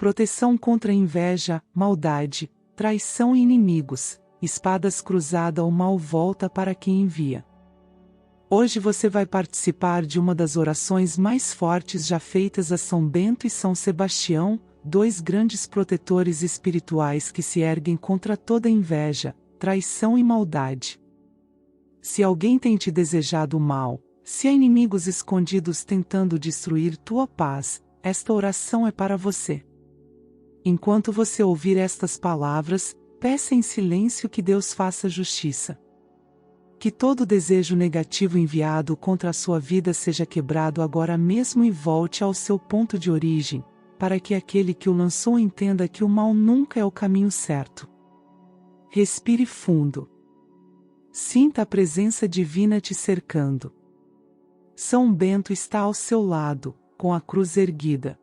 proteção contra inveja, maldade, traição e inimigos, espadas cruzadas, o mal volta para quem envia. Hoje você vai participar de uma das orações mais fortes já feitas a São Bento e São Sebastião, dois grandes protetores espirituais que se erguem contra toda inveja, traição e maldade. Se alguém tem te desejado mal, se há inimigos escondidos tentando destruir tua paz, esta oração é para você. Enquanto você ouvir estas palavras, peça em silêncio que Deus faça justiça. Que todo desejo negativo enviado contra a sua vida seja quebrado agora mesmo e volte ao seu ponto de origem, para que aquele que o lançou entenda que o mal nunca é o caminho certo. Respire fundo. Sinta a presença divina te cercando. São Bento está ao seu lado, com a cruz erguida.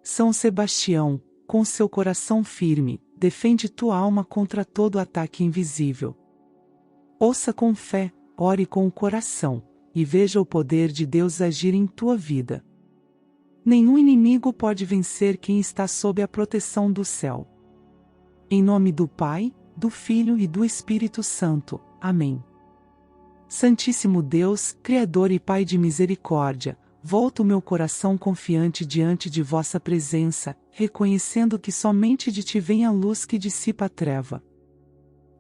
São Sebastião, com seu coração firme, defende tua alma contra todo ataque invisível. Ouça com fé, ore com o coração, e veja o poder de Deus agir em tua vida. Nenhum inimigo pode vencer quem está sob a proteção do céu. Em nome do Pai, do Filho e do Espírito Santo. Amém. Santíssimo Deus, Criador e Pai de misericórdia, volto o meu coração confiante diante de vossa presença, reconhecendo que somente de ti vem a luz que dissipa a treva.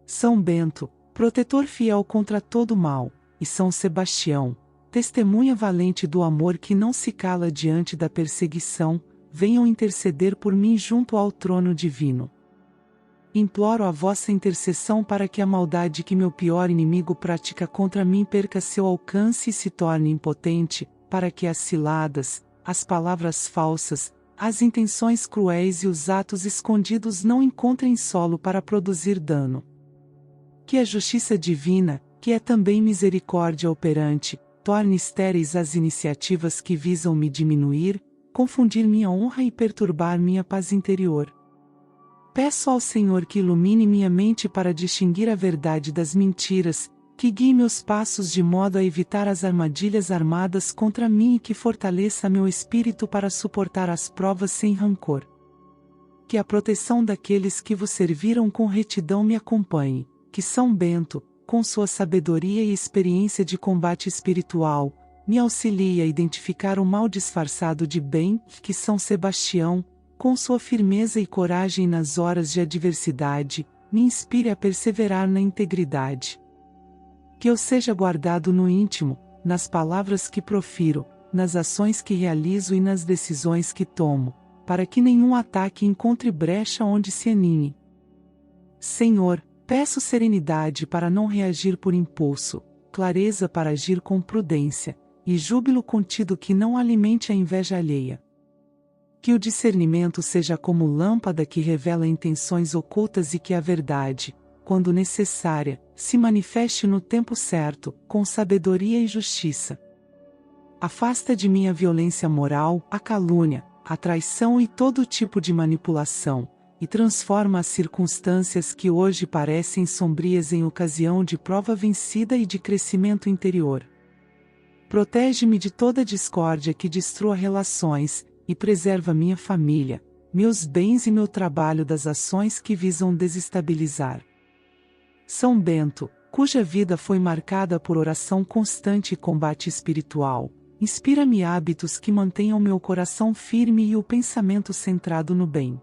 São Bento, protetor fiel contra todo mal, e São Sebastião, testemunha valente do amor que não se cala diante da perseguição, venham interceder por mim junto ao trono divino. Imploro a vossa intercessão para que a maldade que meu pior inimigo pratica contra mim perca seu alcance e se torne impotente, para que as ciladas, as palavras falsas, as intenções cruéis e os atos escondidos não encontrem solo para produzir dano. Que a justiça divina, que é também misericórdia operante, torne estéreis as iniciativas que visam me diminuir, confundir minha honra e perturbar minha paz interior. Peço ao Senhor que ilumine minha mente para distinguir a verdade das mentiras, que guie meus passos de modo a evitar as armadilhas armadas contra mim e que fortaleça meu espírito para suportar as provas sem rancor. Que a proteção daqueles que vos serviram com retidão me acompanhe, que São Bento, com sua sabedoria e experiência de combate espiritual, me auxilie a identificar o mal disfarçado de bem, que São Sebastião, com sua firmeza e coragem nas horas de adversidade, me inspire a perseverar na integridade. Que eu seja guardado no íntimo, nas palavras que profiro, nas ações que realizo e nas decisões que tomo, para que nenhum ataque encontre brecha onde se anime. Senhor, peço serenidade para não reagir por impulso, clareza para agir com prudência, e júbilo contido que não alimente a inveja alheia. Que o discernimento seja como lâmpada que revela intenções ocultas e que a verdade, quando necessária, se manifeste no tempo certo, com sabedoria e justiça. Afasta de mim a violência moral, a calúnia, a traição e todo tipo de manipulação, e transforma as circunstâncias que hoje parecem sombrias em ocasião de prova vencida e de crescimento interior. Protege-me de toda discórdia que destrua relações, e preserva minha família, meus bens e meu trabalho das ações que visam desestabilizar. São Bento, cuja vida foi marcada por oração constante e combate espiritual, inspira-me hábitos que mantenham meu coração firme e o pensamento centrado no bem.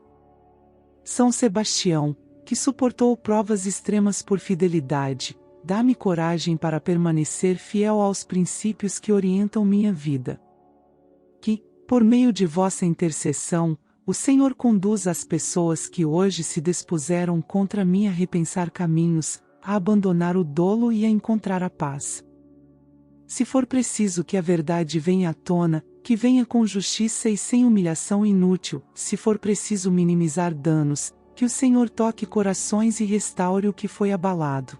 São Sebastião, que suportou provas extremas por fidelidade, dá-me coragem para permanecer fiel aos princípios que orientam minha vida. Que, por meio de vossa intercessão, o Senhor conduz as pessoas que hoje se dispuseram contra mim a repensar caminhos, a abandonar o dolo e a encontrar a paz. Se for preciso que a verdade venha à tona, que venha com justiça e sem humilhação inútil, se for preciso minimizar danos, que o Senhor toque corações e restaure o que foi abalado.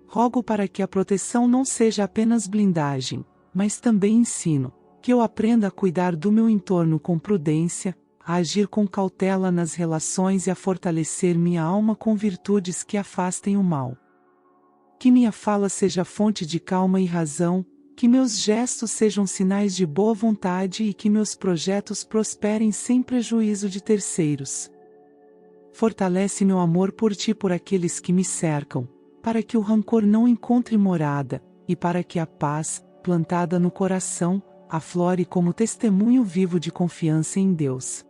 Rogo para que a proteção não seja apenas blindagem, mas também ensino, que eu aprenda a cuidar do meu entorno com prudência, a agir com cautela nas relações e a fortalecer minha alma com virtudes que afastem o mal. Que minha fala seja fonte de calma e razão, Que meus gestos sejam sinais de boa vontade e que meus projetos prosperem sem prejuízo de terceiros. Fortalece meu amor por ti por aqueles que me cercam, para que o rancor não encontre morada, e para que a paz, plantada no coração, aflore como testemunho vivo de confiança em Deus.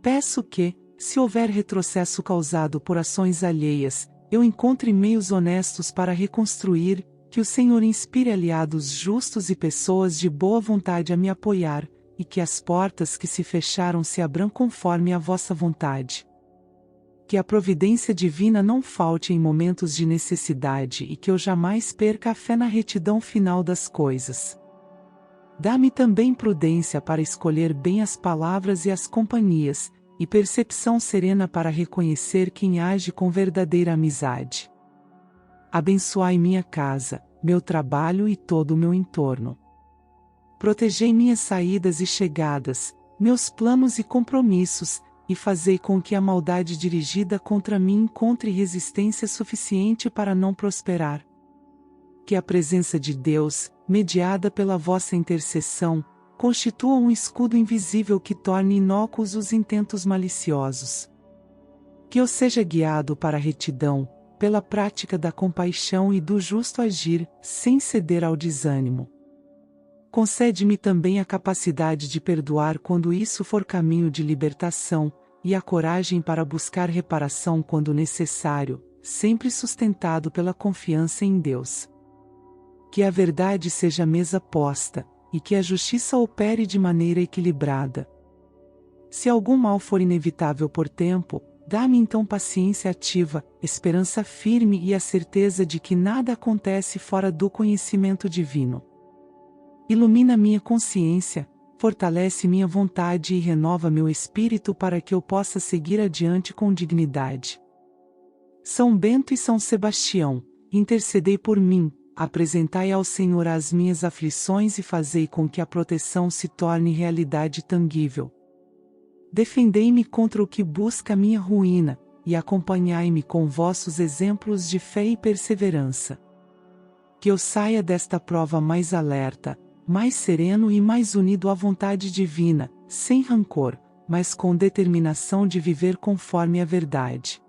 Peço que, se houver retrocesso causado por ações alheias, eu encontre meios honestos para reconstruir, que o Senhor inspire aliados justos e pessoas de boa vontade a me apoiar, e que as portas que se fecharam se abram conforme a vossa vontade. Que a providência divina não falte em momentos de necessidade e que eu jamais perca a fé na retidão final das coisas. Dá-me também prudência para escolher bem as palavras e as companhias, e percepção serena para reconhecer quem age com verdadeira amizade. Abençoai minha casa, meu trabalho e todo o meu entorno. Protegei minhas saídas e chegadas, meus planos e compromissos, e fazei com que a maldade dirigida contra mim encontre resistência suficiente para não prosperar. Que a presença de Deus, mediada pela vossa intercessão, constitua um escudo invisível que torne inócuos os intentos maliciosos. Que eu seja guiado para a retidão, pela prática da compaixão e do justo agir, sem ceder ao desânimo. Concede-me também a capacidade de perdoar quando isso for caminho de libertação, e a coragem para buscar reparação quando necessário, sempre sustentado pela confiança em Deus. Que a verdade seja mesa posta, e que a justiça opere de maneira equilibrada. Se algum mal for inevitável por tempo, dá-me então paciência ativa, esperança firme e a certeza de que nada acontece fora do conhecimento divino. Ilumina minha consciência, fortalece minha vontade e renova meu espírito para que eu possa seguir adiante com dignidade. São Bento e São Sebastião, intercedei por mim, apresentai ao Senhor as minhas aflições e fazei com que a proteção se torne realidade tangível. Defendei-me contra o que busca minha ruína, e acompanhai-me com vossos exemplos de fé e perseverança. Que eu saia desta prova mais alerta, mais sereno e mais unido à vontade divina, sem rancor, mas com determinação de viver conforme a verdade.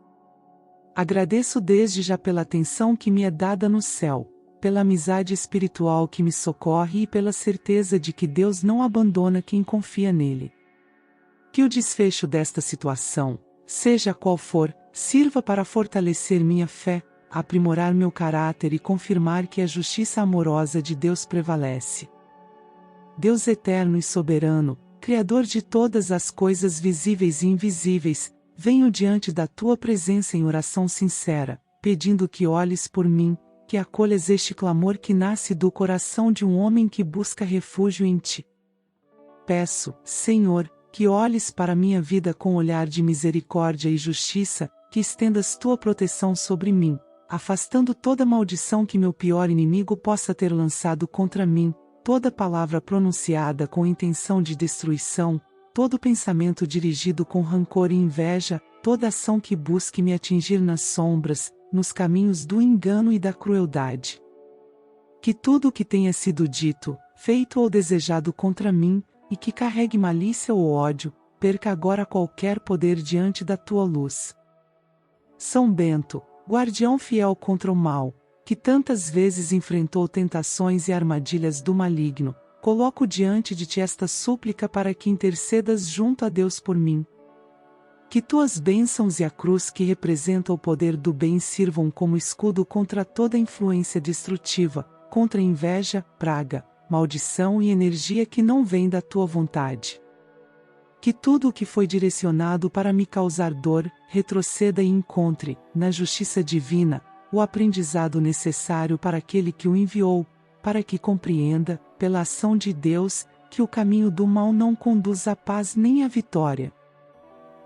Agradeço desde já pela atenção que me é dada no céu, pela amizade espiritual que me socorre e pela certeza de que Deus não abandona quem confia nele. Que o desfecho desta situação, seja qual for, sirva para fortalecer minha fé, aprimorar meu caráter e confirmar que a justiça amorosa de Deus prevalece. Deus eterno e soberano, Criador de todas as coisas visíveis e invisíveis, venho diante da tua presença em oração sincera, pedindo que olhes por mim, que acolhas este clamor que nasce do coração de um homem que busca refúgio em ti. Peço, Senhor, que olhes para minha vida com olhar de misericórdia e justiça, que estendas tua proteção sobre mim, afastando toda maldição que meu pior inimigo possa ter lançado contra mim, toda palavra pronunciada com intenção de destruição, todo pensamento dirigido com rancor e inveja, toda ação que busque me atingir nas sombras, nos caminhos do engano e da crueldade. Que tudo o que tenha sido dito, feito ou desejado contra mim, e que carregue malícia ou ódio, perca agora qualquer poder diante da tua luz. São Bento, guardião fiel contra o mal, que tantas vezes enfrentou tentações e armadilhas do maligno, coloco diante de ti esta súplica para que intercedas junto a Deus por mim. Que tuas bênçãos e a cruz que representa o poder do bem sirvam como escudo contra toda influência destrutiva, contra inveja, praga, maldição e energia que não vem da tua vontade. Que tudo o que foi direcionado para me causar dor, retroceda e encontre, na justiça divina, o aprendizado necessário para aquele que o enviou, para que compreenda, pela ação de Deus, que o caminho do mal não conduz à paz nem à vitória.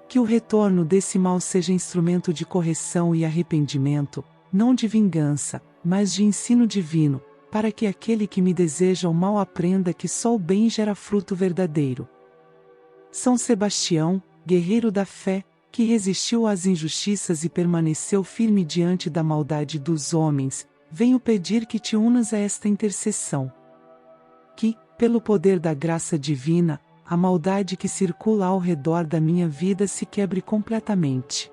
Que o retorno desse mal seja instrumento de correção e arrependimento, não de vingança, mas de ensino divino, para que aquele que me deseja o mal aprenda que só o bem gera fruto verdadeiro. São Sebastião, guerreiro da fé, que resistiu às injustiças e permaneceu firme diante da maldade dos homens, venho pedir que te unas a esta intercessão. que, pelo poder da graça divina, a maldade que circula ao redor da minha vida se quebre completamente.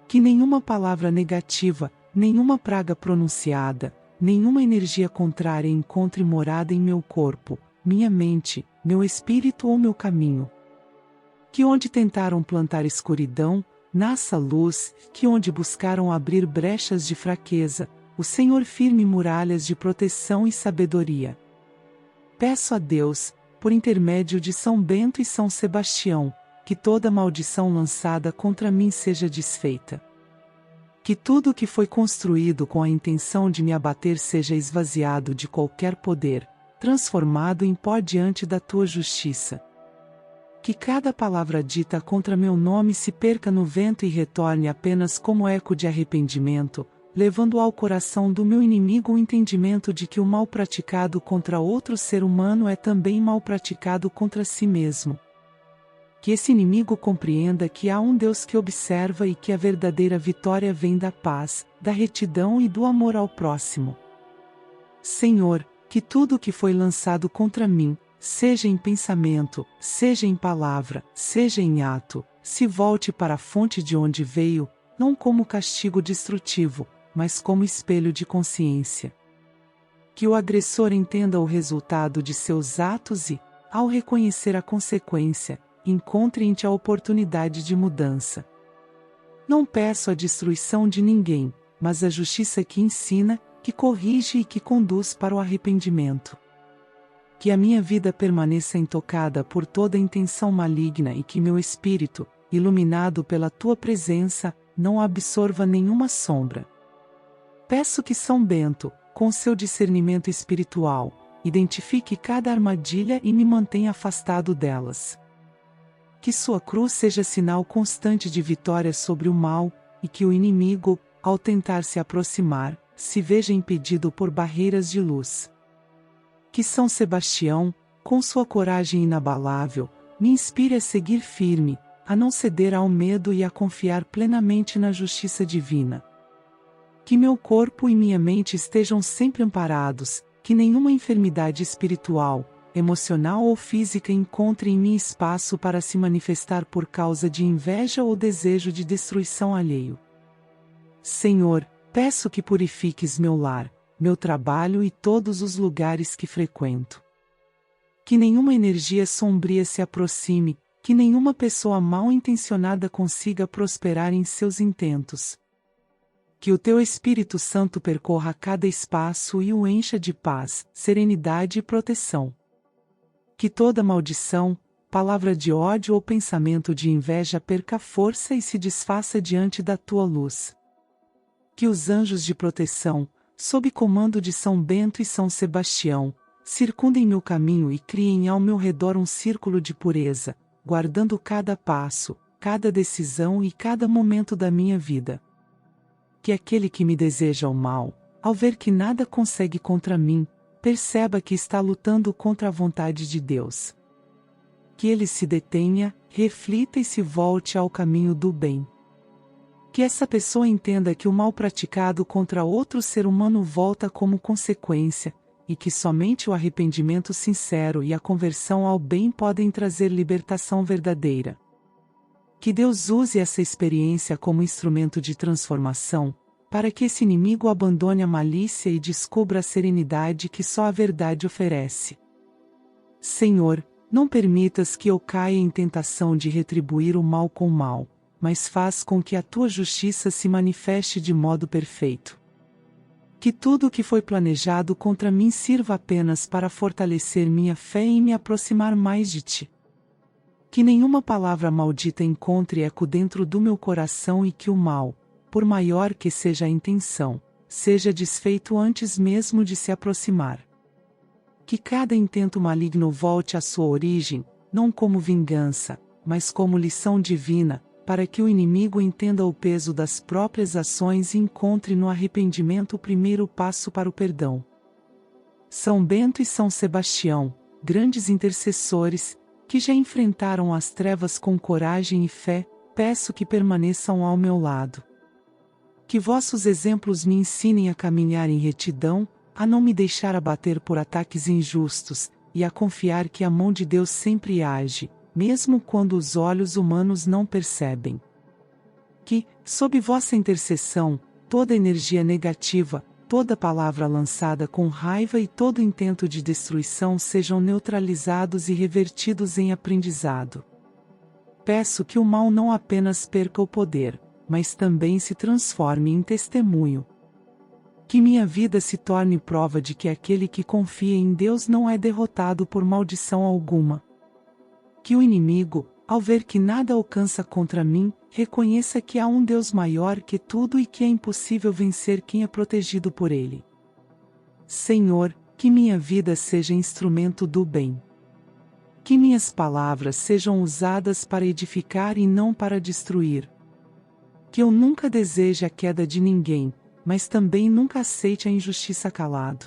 Que nenhuma palavra negativa, nenhuma praga pronunciada, nenhuma energia contrária encontre morada em meu corpo, minha mente, meu espírito ou meu caminho. Que onde tentaram plantar escuridão, nasça luz, que onde buscaram abrir brechas de fraqueza, o Senhor firme muralhas de proteção e sabedoria. Peço a Deus, por intermédio de São Bento e São Sebastião, que toda maldição lançada contra mim seja desfeita. Que tudo que foi construído com a intenção de me abater seja esvaziado de qualquer poder, transformado em pó diante da tua justiça. Que cada palavra dita contra meu nome se perca no vento e retorne apenas como eco de arrependimento, levando ao coração do meu inimigo o entendimento de que o mal praticado contra outro ser humano é também mal praticado contra si mesmo. Que esse inimigo compreenda que há um Deus que observa e que a verdadeira vitória vem da paz, da retidão e do amor ao próximo. Senhor, que tudo o que foi lançado contra mim, seja em pensamento, seja em palavra, seja em ato, se volte para a fonte de onde veio, não como castigo destrutivo, mas como espelho de consciência. Que o agressor entenda o resultado de seus atos e, ao reconhecer a consequência, encontre em ti a oportunidade de mudança. Não peço a destruição de ninguém, mas a justiça que ensina, que corrige e que conduz para o arrependimento. Que a minha vida permaneça intocada por toda intenção maligna e que meu espírito, iluminado pela tua presença, não absorva nenhuma sombra. Peço que São Bento, com seu discernimento espiritual, identifique cada armadilha e me mantenha afastado delas. Que sua cruz seja sinal constante de vitória sobre o mal, e que o inimigo, ao tentar se aproximar, se veja impedido por barreiras de luz. Que São Sebastião, com sua coragem inabalável, me inspire a seguir firme, a não ceder ao medo e a confiar plenamente na justiça divina. Que meu corpo e minha mente estejam sempre amparados, que nenhuma enfermidade espiritual, emocional ou física encontre em mim espaço para se manifestar por causa de inveja ou desejo de destruição alheio. Senhor, peço que purifiques meu lar, meu trabalho e todos os lugares que frequento. Que nenhuma energia sombria se aproxime, que nenhuma pessoa mal intencionada consiga prosperar em seus intentos. Que o teu Espírito Santo percorra cada espaço e o encha de paz, serenidade e proteção. Que toda maldição, palavra de ódio ou pensamento de inveja perca força e se desfaça diante da tua luz. Que os anjos de proteção, sob comando de São Bento e São Sebastião, circundem meu caminho e criem ao meu redor um círculo de pureza, guardando cada passo, cada decisão e cada momento da minha vida. Que aquele que me deseja o mal, ao ver que nada consegue contra mim, perceba que está lutando contra a vontade de Deus. Que ele se detenha, reflita e se volte ao caminho do bem. Que essa pessoa entenda que o mal praticado contra outro ser humano volta como consequência, e que somente o arrependimento sincero e a conversão ao bem podem trazer libertação verdadeira. Que Deus use essa experiência como instrumento de transformação, para que esse inimigo abandone a malícia e descubra a serenidade que só a verdade oferece. Senhor, não permitas que eu caia em tentação de retribuir o mal com o mal, mas faz com que a tua justiça se manifeste de modo perfeito. Que tudo o que foi planejado contra mim sirva apenas para fortalecer minha fé e me aproximar mais de ti. Que nenhuma palavra maldita encontre eco dentro do meu coração e que o mal, por maior que seja a intenção, seja desfeito antes mesmo de se aproximar. Que cada intento maligno volte à sua origem, não como vingança, mas como lição divina, para que o inimigo entenda o peso das próprias ações e encontre no arrependimento o primeiro passo para o perdão. São Bento e São Sebastião, grandes intercessores, que já enfrentaram as trevas com coragem e fé, peço que permaneçam ao meu lado. Que vossos exemplos me ensinem a caminhar em retidão, a não me deixar abater por ataques injustos, e a confiar que a mão de Deus sempre age, mesmo quando os olhos humanos não percebem. Que, sob vossa intercessão, toda energia negativa, toda palavra lançada com raiva e todo intento de destruição sejam neutralizados e revertidos em aprendizado. Peço que o mal não apenas perca o poder, mas também se transforme em testemunho. Que minha vida se torne prova de que aquele que confia em Deus não é derrotado por maldição alguma. Que o inimigo, ao ver que nada alcança contra mim, reconheça que há um Deus maior que tudo e que é impossível vencer quem é protegido por Ele. Senhor, que minha vida seja instrumento do bem. Que minhas palavras sejam usadas para edificar e não para destruir. Que eu nunca deseje a queda de ninguém, mas também nunca aceite a injustiça calado.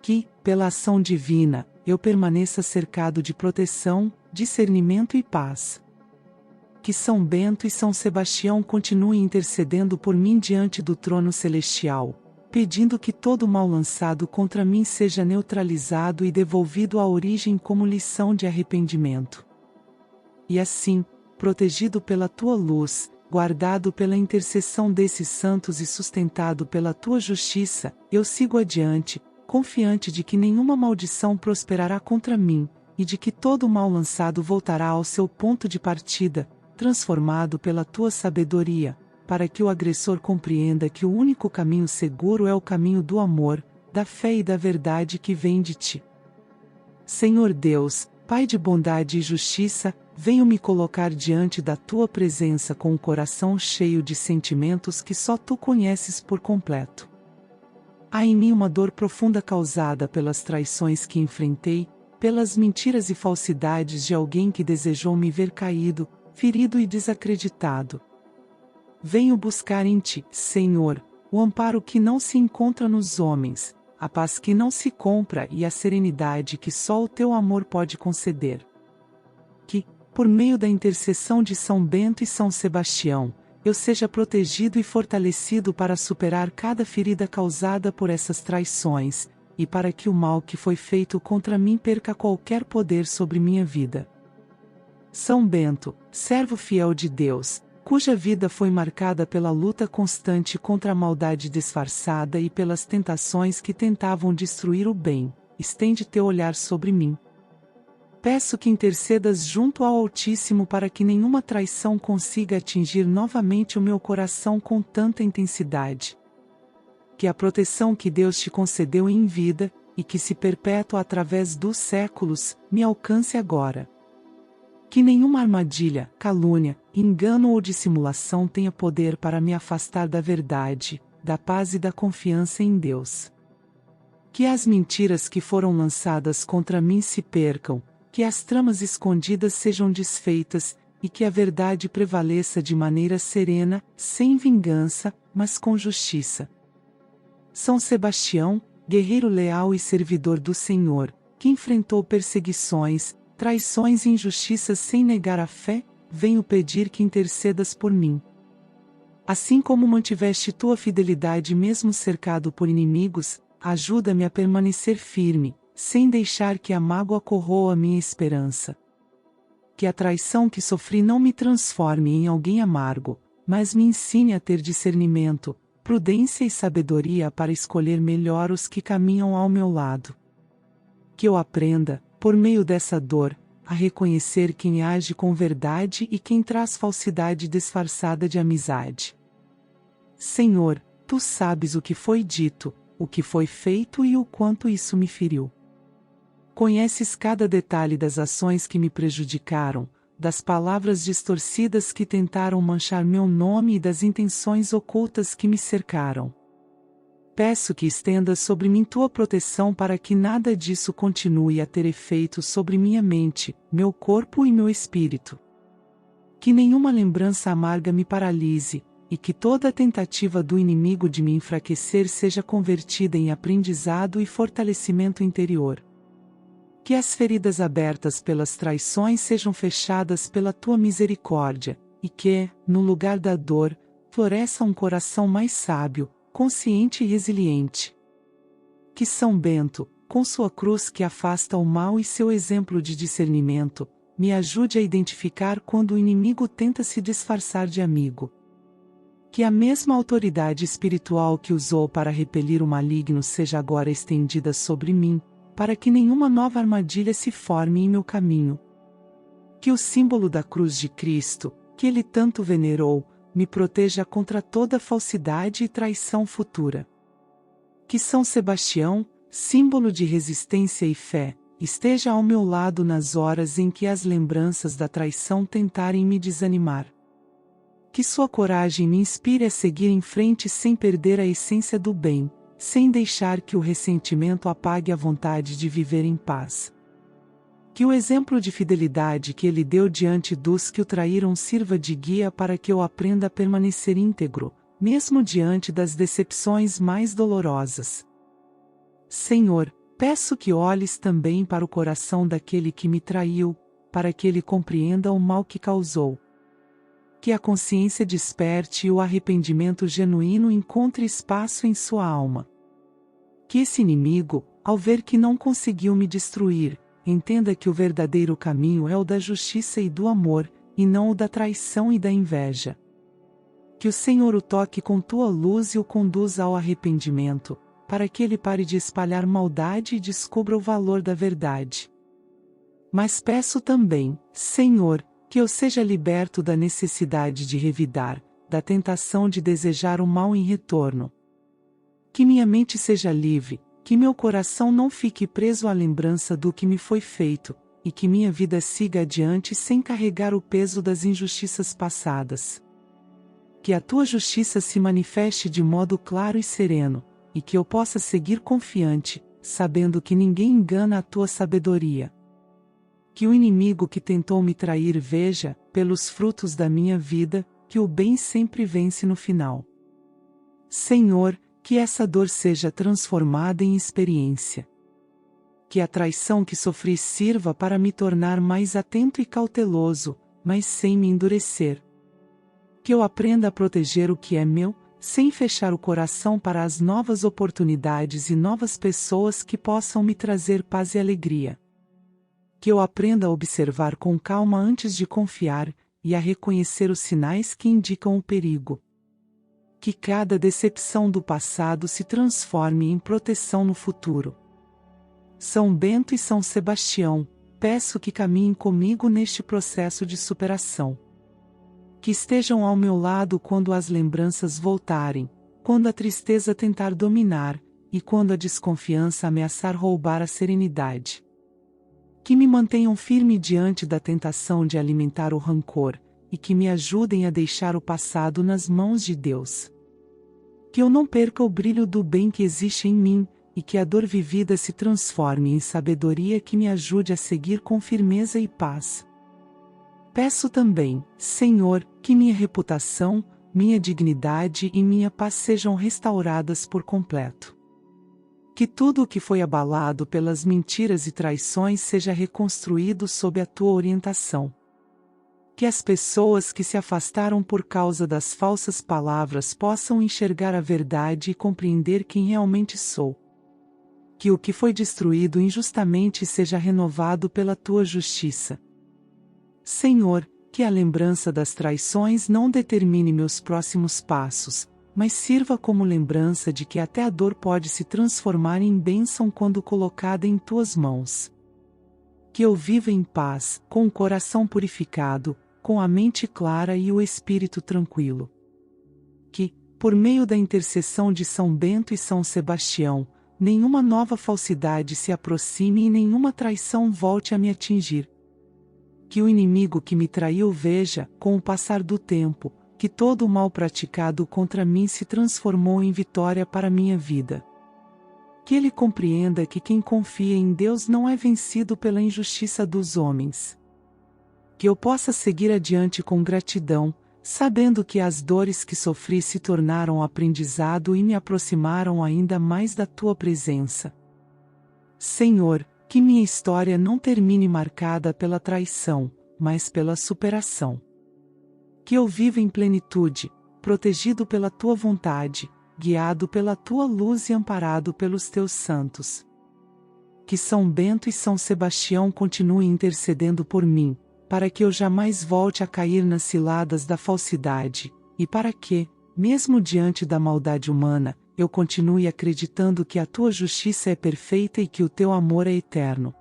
Que, pela ação divina, eu permaneça cercado de proteção, discernimento e paz. Que São Bento e São Sebastião continuem intercedendo por mim diante do trono celestial, pedindo que todo mal lançado contra mim seja neutralizado e devolvido à origem como lição de arrependimento. E assim, protegido pela tua luz, guardado pela intercessão desses santos e sustentado pela tua justiça, eu sigo adiante, confiante de que nenhuma maldição prosperará contra mim, e de que todo mal lançado voltará ao seu ponto de partida, transformado pela tua sabedoria, para que o agressor compreenda que o único caminho seguro é o caminho do amor, da fé e da verdade que vem de ti. Senhor Deus, Pai de bondade e justiça, venho me colocar diante da tua presença com o coração cheio de sentimentos que só tu conheces por completo. Há em mim uma dor profunda causada pelas traições que enfrentei, pelas mentiras e falsidades de alguém que desejou me ver caído, ferido e desacreditado. Venho buscar em ti, Senhor, o amparo que não se encontra nos homens, a paz que não se compra e a serenidade que só o teu amor pode conceder. Que, por meio da intercessão de São Bento e São Sebastião, eu seja protegido e fortalecido para superar cada ferida causada por essas traições, e para que o mal que foi feito contra mim perca qualquer poder sobre minha vida. São Bento, servo fiel de Deus, cuja vida foi marcada pela luta constante contra a maldade disfarçada e pelas tentações que tentavam destruir o bem, estende teu olhar sobre mim. Peço que intercedas junto ao Altíssimo para que nenhuma traição consiga atingir novamente o meu coração com tanta intensidade. Que a proteção que Deus te concedeu em vida, e que se perpetua através dos séculos, me alcance agora. Que nenhuma armadilha, calúnia, engano ou dissimulação tenha poder para me afastar da verdade, da paz e da confiança em Deus. Que as mentiras que foram lançadas contra mim se percam, que as tramas escondidas sejam desfeitas, e que a verdade prevaleça de maneira serena, sem vingança, mas com justiça. São Sebastião, guerreiro leal e servidor do Senhor, que enfrentou perseguições, traições e injustiças sem negar a fé, venho pedir que intercedas por mim. Assim como mantiveste tua fidelidade mesmo cercado por inimigos, ajuda-me a permanecer firme, sem deixar que a mágoa corroa minha esperança. Que a traição que sofri não me transforme em alguém amargo, mas me ensine a ter discernimento, prudência e sabedoria para escolher melhor os que caminham ao meu lado. Que eu aprenda, por meio dessa dor, a reconhecer quem age com verdade e quem traz falsidade disfarçada de amizade. Senhor, tu sabes o que foi dito, o que foi feito e o quanto isso me feriu. Conheces cada detalhe das ações que me prejudicaram, das palavras distorcidas que tentaram manchar meu nome e das intenções ocultas que me cercaram. Peço que estendas sobre mim tua proteção para que nada disso continue a ter efeito sobre minha mente, meu corpo e meu espírito. Que nenhuma lembrança amarga me paralise, e que toda tentativa do inimigo de me enfraquecer seja convertida em aprendizado e fortalecimento interior. Que as feridas abertas pelas traições sejam fechadas pela tua misericórdia, e que, no lugar da dor, floresça um coração mais sábio, consciente e resiliente. Que São Bento, com sua cruz que afasta o mal e seu exemplo de discernimento, me ajude a identificar quando o inimigo tenta se disfarçar de amigo. Que a mesma autoridade espiritual que usou para repelir o maligno seja agora estendida sobre mim, para que nenhuma nova armadilha se forme em meu caminho. Que o símbolo da cruz de Cristo, que ele tanto venerou, me proteja contra toda falsidade e traição futura. Que São Sebastião, símbolo de resistência e fé, esteja ao meu lado nas horas em que as lembranças da traição tentarem me desanimar. Que sua coragem me inspire a seguir em frente sem perder a essência do bem, sem deixar que o ressentimento apague a vontade de viver em paz. Que o exemplo de fidelidade que ele deu diante dos que o traíram sirva de guia para que eu aprenda a permanecer íntegro, mesmo diante das decepções mais dolorosas. Senhor, peço que olhes também para o coração daquele que me traiu, para que ele compreenda o mal que causou. Que a consciência desperte e o arrependimento genuíno encontre espaço em sua alma. Que esse inimigo, ao ver que não conseguiu me destruir, entenda que o verdadeiro caminho é o da justiça e do amor, e não o da traição e da inveja. Que o Senhor o toque com tua luz e o conduza ao arrependimento, para que ele pare de espalhar maldade e descubra o valor da verdade. Mas peço também, Senhor, que eu seja liberto da necessidade de revidar, da tentação de desejar o mal em retorno. Que minha mente seja livre, que meu coração não fique preso à lembrança do que me foi feito, e que minha vida siga adiante sem carregar o peso das injustiças passadas. Que a tua justiça se manifeste de modo claro e sereno, e que eu possa seguir confiante, sabendo que ninguém engana a tua sabedoria. Que o inimigo que tentou me trair veja, pelos frutos da minha vida, que o bem sempre vence no final. Senhor, que essa dor seja transformada em experiência. Que a traição que sofri sirva para me tornar mais atento e cauteloso, mas sem me endurecer. Que eu aprenda a proteger o que é meu, sem fechar o coração para as novas oportunidades e novas pessoas que possam me trazer paz e alegria. Que eu aprenda a observar com calma antes de confiar, e a reconhecer os sinais que indicam o perigo. Que cada decepção do passado se transforme em proteção no futuro. São Bento e São Sebastião, peço que caminhem comigo neste processo de superação. Que estejam ao meu lado quando as lembranças voltarem, quando a tristeza tentar dominar, e quando a desconfiança ameaçar roubar a serenidade. Que me mantenham firme diante da tentação de alimentar o rancor, e que me ajudem a deixar o passado nas mãos de Deus. Que eu não perca o brilho do bem que existe em mim, e que a dor vivida se transforme em sabedoria que me ajude a seguir com firmeza e paz. Peço também, Senhor, que minha reputação, minha dignidade e minha paz sejam restauradas por completo. Que tudo o que foi abalado pelas mentiras e traições seja reconstruído sob a tua orientação. Que as pessoas que se afastaram por causa das falsas palavras possam enxergar a verdade e compreender quem realmente sou. Que o que foi destruído injustamente seja renovado pela tua justiça. Senhor, que a lembrança das traições não determine meus próximos passos, mas sirva como lembrança de que até a dor pode se transformar em bênção quando colocada em tuas mãos. Que eu viva em paz, com o coração purificado, com a mente clara e o espírito tranquilo. Que, por meio da intercessão de São Bento e São Sebastião, nenhuma nova falsidade se aproxime e nenhuma traição volte a me atingir. Que o inimigo que me traiu veja, com o passar do tempo, que todo o mal praticado contra mim se transformou em vitória para minha vida. Que ele compreenda que quem confia em Deus não é vencido pela injustiça dos homens. Que eu possa seguir adiante com gratidão, sabendo que as dores que sofri se tornaram aprendizado e me aproximaram ainda mais da tua presença. Senhor, que minha história não termine marcada pela traição, mas pela superação. Que eu viva em plenitude, protegido pela tua vontade, guiado pela tua luz e amparado pelos teus santos. Que São Bento e São Sebastião continuem intercedendo por mim, para que eu jamais volte a cair nas ciladas da falsidade, e para que, mesmo diante da maldade humana, eu continue acreditando que a tua justiça é perfeita e que o teu amor é eterno.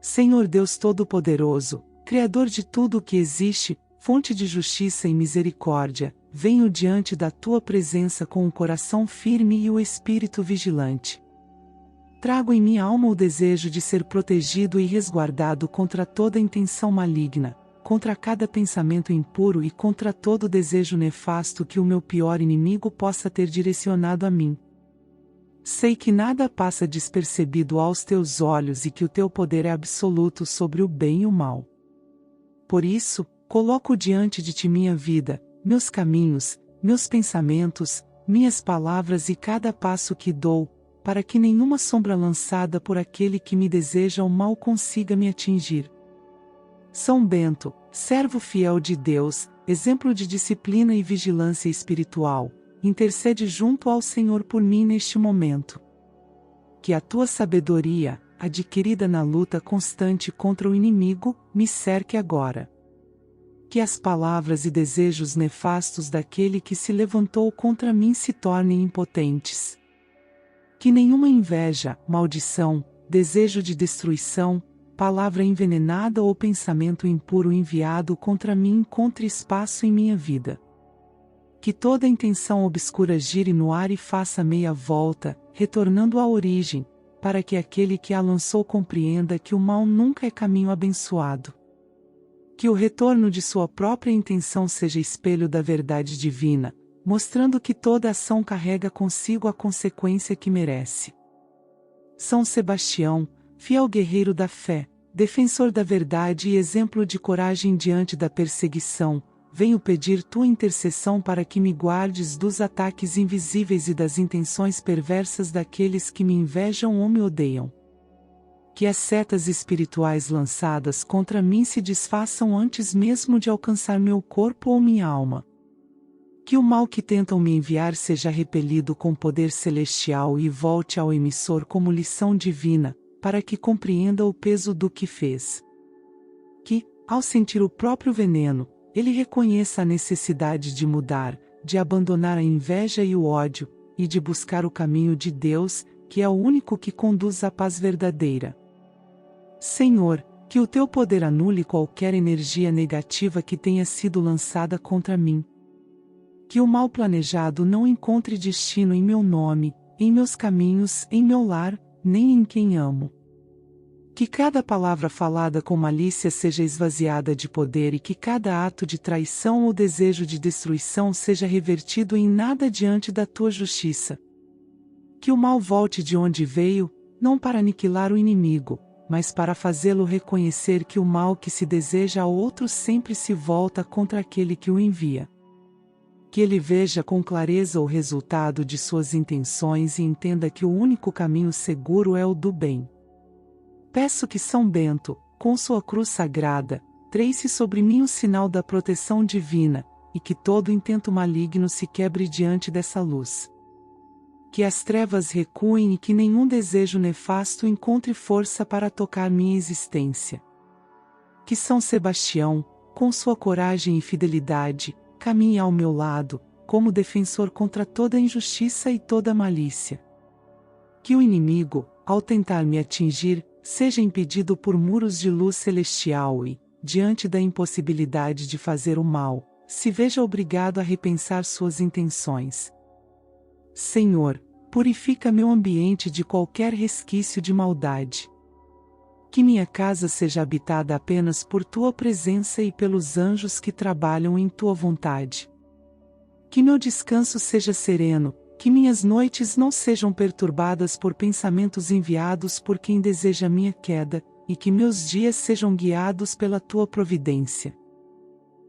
Senhor Deus Todo-Poderoso, Criador de tudo o que existe, fonte de justiça e misericórdia, venho diante da tua presença com o coração firme e o espírito vigilante. Trago em minha alma o desejo de ser protegido e resguardado contra toda intenção maligna, contra cada pensamento impuro e contra todo desejo nefasto que o meu pior inimigo possa ter direcionado a mim. Sei que nada passa despercebido aos teus olhos e que o teu poder é absoluto sobre o bem e o mal. Por isso, coloco diante de ti minha vida, meus caminhos, meus pensamentos, minhas palavras e cada passo que dou, para que nenhuma sombra lançada por aquele que me deseja o mal consiga me atingir. São Bento, servo fiel de Deus, exemplo de disciplina e vigilância espiritual, intercede junto ao Senhor por mim neste momento. Que a tua sabedoria, adquirida na luta constante contra o inimigo, me cerque agora. Que as palavras e desejos nefastos daquele que se levantou contra mim se tornem impotentes. Que nenhuma inveja, maldição, desejo de destruição, palavra envenenada ou pensamento impuro enviado contra mim encontre espaço em minha vida. Que toda intenção obscura gire no ar e faça meia volta, retornando à origem, para que aquele que a lançou compreenda que o mal nunca é caminho abençoado. Que o retorno de sua própria intenção seja espelho da verdade divina, mostrando que toda ação carrega consigo a consequência que merece. São Sebastião, fiel guerreiro da fé, defensor da verdade e exemplo de coragem diante da perseguição, venho pedir tua intercessão para que me guardes dos ataques invisíveis e das intenções perversas daqueles que me invejam ou me odeiam. Que as setas espirituais lançadas contra mim se desfaçam antes mesmo de alcançar meu corpo ou minha alma. Que o mal que tentam me enviar seja repelido com poder celestial e volte ao emissor como lição divina, para que compreenda o peso do que fez. Que, ao sentir o próprio veneno, ele reconheça a necessidade de mudar, de abandonar a inveja e o ódio, e de buscar o caminho de Deus, que é o único que conduz à paz verdadeira. Senhor, que o teu poder anule qualquer energia negativa que tenha sido lançada contra mim. Que o mal planejado não encontre destino em meu nome, em meus caminhos, em meu lar, nem em quem amo. Que cada palavra falada com malícia seja esvaziada de poder e que cada ato de traição ou desejo de destruição seja revertido em nada diante da tua justiça. Que o mal volte de onde veio, não para aniquilar o inimigo, mas para fazê-lo reconhecer que o mal que se deseja a outro sempre se volta contra aquele que o envia. Que ele veja com clareza o resultado de suas intenções e entenda que o único caminho seguro é o do bem. Peço que São Bento, com sua cruz sagrada, trece sobre mim o sinal da proteção divina, e que todo intento maligno se quebre diante dessa luz. Que as trevas recuem e que nenhum desejo nefasto encontre força para tocar minha existência. Que São Sebastião, com sua coragem e fidelidade, caminhe ao meu lado, como defensor contra toda injustiça e toda malícia. Que o inimigo, ao tentar me atingir, seja impedido por muros de luz celestial e, diante da impossibilidade de fazer o mal, se veja obrigado a repensar suas intenções. Senhor, purifica meu ambiente de qualquer resquício de maldade. Que minha casa seja habitada apenas por tua presença e pelos anjos que trabalham em tua vontade. Que meu descanso seja sereno, que minhas noites não sejam perturbadas por pensamentos enviados por quem deseja minha queda, e que meus dias sejam guiados pela tua providência.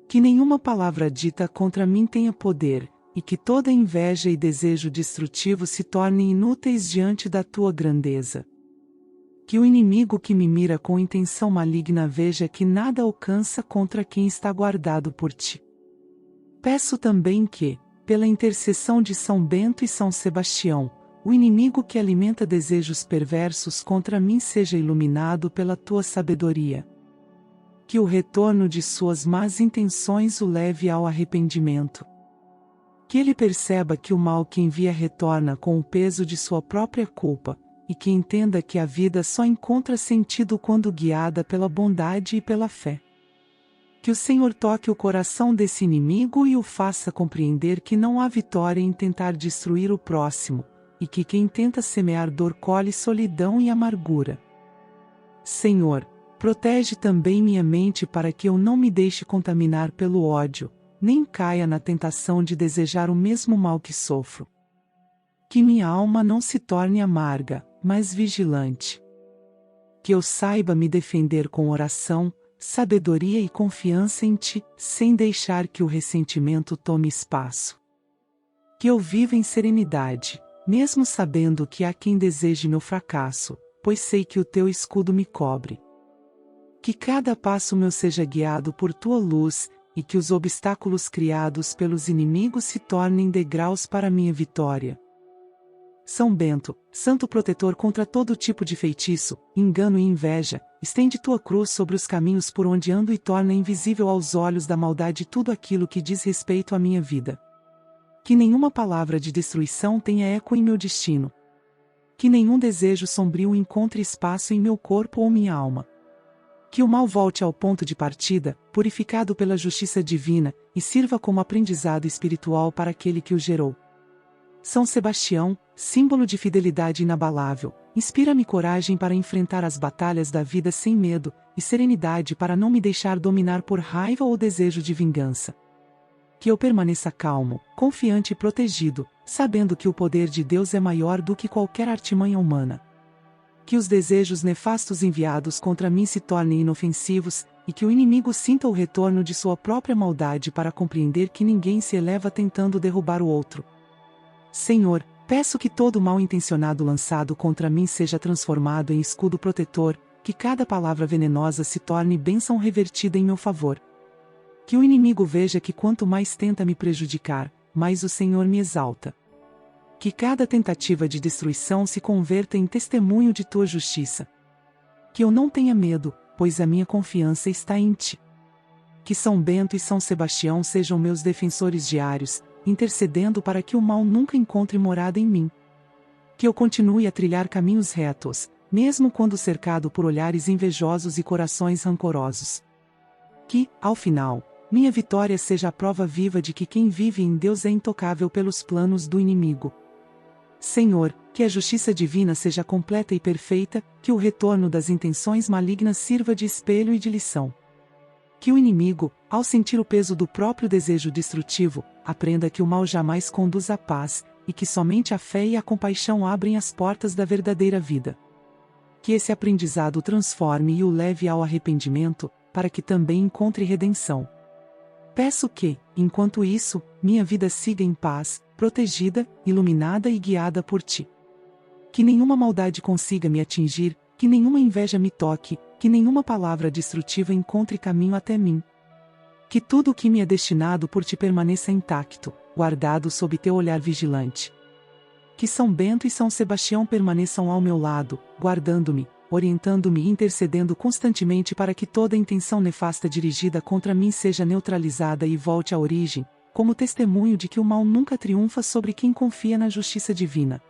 Que nenhuma palavra dita contra mim tenha poder, e que toda inveja e desejo destrutivo se tornem inúteis diante da tua grandeza. Que o inimigo que me mira com intenção maligna veja que nada alcança contra quem está guardado por ti. Peço também que, pela intercessão de São Bento e São Sebastião, o inimigo que alimenta desejos perversos contra mim seja iluminado pela tua sabedoria. Que o retorno de suas más intenções o leve ao arrependimento. Que ele perceba que o mal que envia retorna com o peso de sua própria culpa, e que entenda que a vida só encontra sentido quando guiada pela bondade e pela fé. Que o Senhor toque o coração desse inimigo e o faça compreender que não há vitória em tentar destruir o próximo, e que quem tenta semear dor colhe solidão e amargura. Senhor, protege também minha mente para que eu não me deixe contaminar pelo ódio, nem caia na tentação de desejar o mesmo mal que sofro. Que minha alma não se torne amarga, mas vigilante. Que eu saiba me defender com oração, sabedoria e confiança em Ti, sem deixar que o ressentimento tome espaço. Que eu viva em serenidade, mesmo sabendo que há quem deseje meu fracasso, pois sei que o Teu escudo me cobre. Que cada passo meu seja guiado por Tua luz, e que os obstáculos criados pelos inimigos se tornem degraus para minha vitória. São Bento, santo protetor contra todo tipo de feitiço, engano e inveja, estende tua cruz sobre os caminhos por onde ando e torna invisível aos olhos da maldade tudo aquilo que diz respeito à minha vida. Que nenhuma palavra de destruição tenha eco em meu destino. Que nenhum desejo sombrio encontre espaço em meu corpo ou minha alma. Que o mal volte ao ponto de partida, purificado pela justiça divina, e sirva como aprendizado espiritual para aquele que o gerou. São Sebastião, símbolo de fidelidade inabalável, inspira-me coragem para enfrentar as batalhas da vida sem medo, e serenidade para não me deixar dominar por raiva ou desejo de vingança. Que eu permaneça calmo, confiante e protegido, sabendo que o poder de Deus é maior do que qualquer artimanha humana. Que os desejos nefastos enviados contra mim se tornem inofensivos, e que o inimigo sinta o retorno de sua própria maldade para compreender que ninguém se eleva tentando derrubar o outro. Senhor, peço que todo mal intencionado lançado contra mim seja transformado em escudo protetor, que cada palavra venenosa se torne bênção revertida em meu favor. Que o inimigo veja que quanto mais tenta me prejudicar, mais o Senhor me exalta. Que cada tentativa de destruição se converta em testemunho de tua justiça. Que eu não tenha medo, pois a minha confiança está em Ti. Que São Bento e São Sebastião sejam meus defensores diários, intercedendo para que o mal nunca encontre morada em mim. Que eu continue a trilhar caminhos retos, mesmo quando cercado por olhares invejosos e corações rancorosos. Que, ao final, minha vitória seja a prova viva de que quem vive em Deus é intocável pelos planos do inimigo. Senhor, que a justiça divina seja completa e perfeita, que o retorno das intenções malignas sirva de espelho e de lição. Que o inimigo, ao sentir o peso do próprio desejo destrutivo, aprenda que o mal jamais conduz à paz, e que somente a fé e a compaixão abrem as portas da verdadeira vida. Que esse aprendizado o transforme e o leve ao arrependimento, para que também encontre redenção. Peço que, enquanto isso, minha vida siga em paz, protegida, iluminada e guiada por Ti. Que nenhuma maldade consiga me atingir, que nenhuma inveja me toque, que nenhuma palavra destrutiva encontre caminho até mim. Que tudo o que me é destinado por Ti permaneça intacto, guardado sob Teu olhar vigilante. Que São Bento e São Sebastião permaneçam ao meu lado, guardando-me, orientando-me e intercedendo constantemente para que toda intenção nefasta dirigida contra mim seja neutralizada e volte à origem, como testemunho de que o mal nunca triunfa sobre quem confia na justiça divina.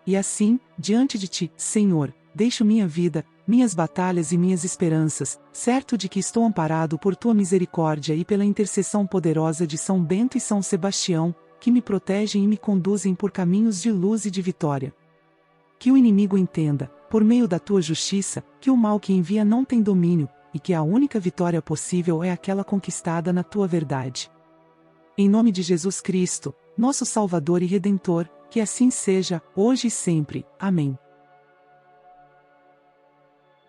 E assim, diante de Ti, Senhor, deixo minha vida, minhas batalhas e minhas esperanças, certo de que estou amparado por Tua misericórdia e pela intercessão poderosa de São Bento e São Sebastião, que me protegem e me conduzem por caminhos de luz e de vitória. Que o inimigo entenda, por meio da Tua justiça, que o mal que envia não tem domínio, e que a única vitória possível é aquela conquistada na Tua verdade. Em nome de Jesus Cristo, nosso Salvador e Redentor, que assim seja, hoje e sempre. Amém.